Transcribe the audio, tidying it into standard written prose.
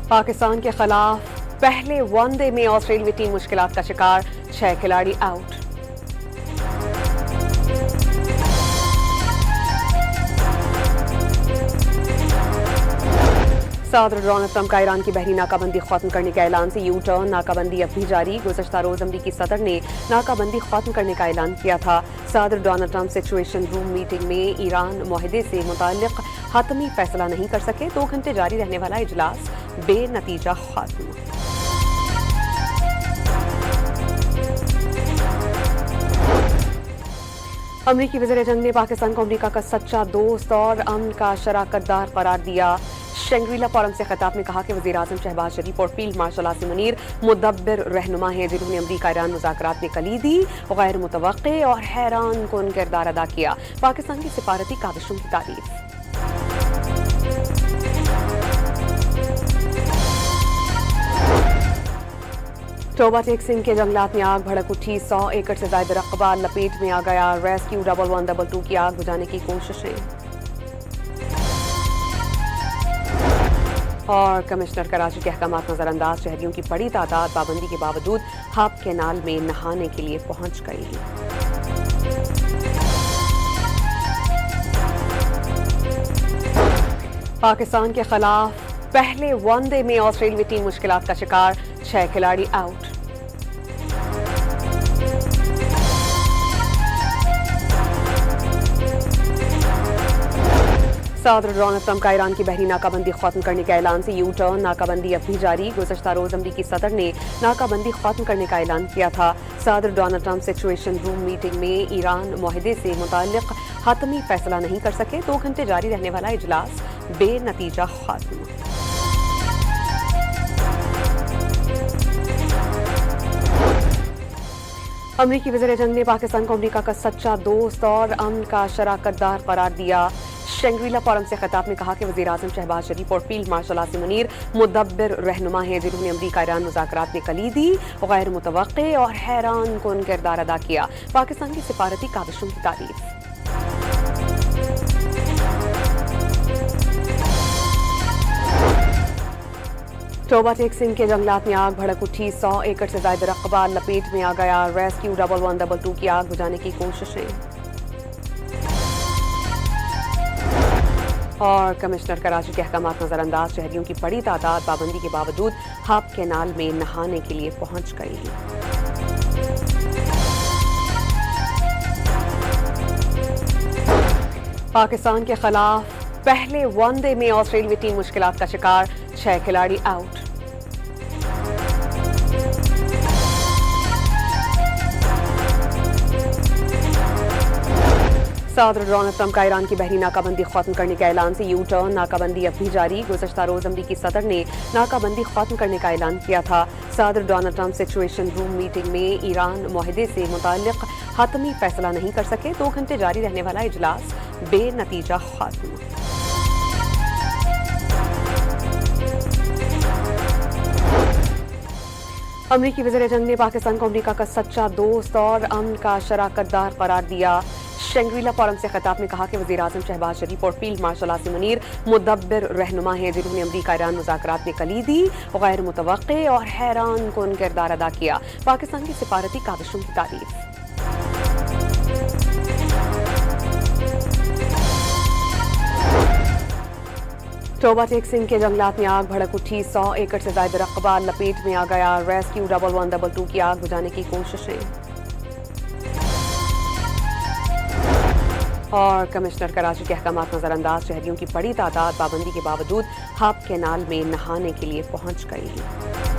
पाकिस्तान के खिलाफ पहले वनडे में ऑस्ट्रेलियाई टीम मुश्किलात का शिकार, 6 खिलाड़ी आउट। सदर डोनाल्ड ट्रंप का ईरान की बहरी नाकाबंदी खत्म करने के ऐलान से यू टर्न। नाकाबंदी अब भी जारी। गुज़श्ता रोज अमरीकी सदर ने नाकाबंदी खत्म करने का ऐलान किया था। सदर Donald Trump situation room meeting में ईरान मुआहदे से मुताल्लिक हतमी फैसला नहीं कर सके। 2 घंटे जारी रहने वाला इजलास बेनतीजा खत्म। अमरीकी वज़ीर जंग ने पाकिस्तान को अमरीका का सच्चा दोस्त और अमन का शराकतदार करार दिया। शंग्रीला फोरम से खिताब में कहा कि वज़ीर आज़म शहबाज शरीफ और फील्ड मार्शल आसिम मुनीर मुदब्बिर रहनुमा हैं, जिन्होंने अमरीका ईरान मुज़ाकरात में कलीदी, गैर मुतवक्के और हैरान कुन किरदार अदा किया। पाकिस्तान की सिफारती काविशों की तारीफ। टोबा टेक सिंह के जंगलात में आग भड़क उठी। 100 एकड़ से ज्यादा रकबा लपेट में आ गया। रेस्क्यू 1122 की आग बुझाने की कोशिशें। और कमिश्नर कराची के अहकामात नजरअंदाज, शहरियों की बड़ी तादाद पाबंदी के बावजूद हाप कैनाल में नहाने के लिए पहुंच गई। पाकिस्तान के खिलाफ पहले वनडे में ऑस्ट्रेलियाई टीम मुश्किलात का शिकार, 6 खिलाड़ी आउट। सदर डोनाल्ड ट्रंप का ईरान की बहरी नाकाबंदी खत्म करने के ऐलान से यू टर्न। नाकाबंदी अब भी जारी। गुज़श्ता रोज अमरीकी सदर ने नाकाबंदी खत्म करने का ऐलान किया था। सदर Donald Trump situation room meeting में ईरान मुआहदे से मुताल्लिक हतमी फैसला नहीं कर सके। 2 घंटे जारी रहने वाला इजलास बेनतीजा खत्म। अमरीकी वज़ीर जंग ने पाकिस्तान को अमरीका का सच्चा दोस्त और अमन का शराकतदार करार दिया। शंग्रीला फोरम से खिताब में कहा कि वज़ीर आज़म शहबाज शरीफ और फील्ड मार्शल आसिम मुनीर मुदब्बिर रहनुमा हैं, जिन्होंने अमरीका ईरान मुज़ाकरात में कलीदी, गैर मुतवक्के और हैरान कुन किरदार अदा किया। पाकिस्तान की सिफारती काविशों की तारीफ। टोबा टेक सिंह के जंगलात में आग भड़क उठी। 100 एकड़ से ज्यादा रकबा लपेट में आ गया। रेस्क्यू 1122 की आग बुझाने की कोशिशें। और कमिश्नर कराची के अहकामात नजरअंदाज, शहरियों की बड़ी तादाद पाबंदी के बावजूद हाप कैनाल में नहाने के लिए पहुंच गई। पाकिस्तान के खिलाफ पहले वनडे में ऑस्ट्रेलियाई टीम मुश्किलात का शिकार, 6 खिलाड़ी आउट। सदर डोनाल्ड ट्रंप का ईरान की बहरी नाकाबंदी खत्म करने के ऐलान से यू टर्न। नाकाबंदी अब भी जारी। गुज़श्ता रोज अमरीकी सदर ने नाकाबंदी खत्म करने का ऐलान किया था। सदर Donald Trump situation room meeting में ईरान मुआहदे से मुताल्लिक हतमी फैसला नहीं कर सके। 2 घंटे जारी रहने वाला इजलास बेनतीजा खत्म। अमरीकी वज़ीर जंग ने पाकिस्तान को अमरीका का सच्चा दोस्त और अमन का शराकतदार करार दिया। शंग्रीला फोरम से खिताब में कहा कि वज़ीर आज़म शहबाज शरीफ और फील्ड मार्शल आसिम मुनीर मुदब्बिर रहनुमा हैं, जिन्होंने अमरीका ईरान मुज़ाकरात में कलीदी, गैर मुतवक्के और हैरान कुन किरदार अदा किया। पाकिस्तान की सिफारती काविशों की तारीफ। टोबा टेक सिंह के जंगलात में आग भड़क उठी। 100 एकड़ से ज्यादा रकबा लपेट में आ गया। रेस्क्यू 1122 की आग बुझाने की कोशिशें। और कमिश्नर कराची के अहकामात नजरअंदाज, शहरियों की बड़ी तादाद पाबंदी के बावजूद हाप कैनाल में नहाने के लिए पहुंच गई।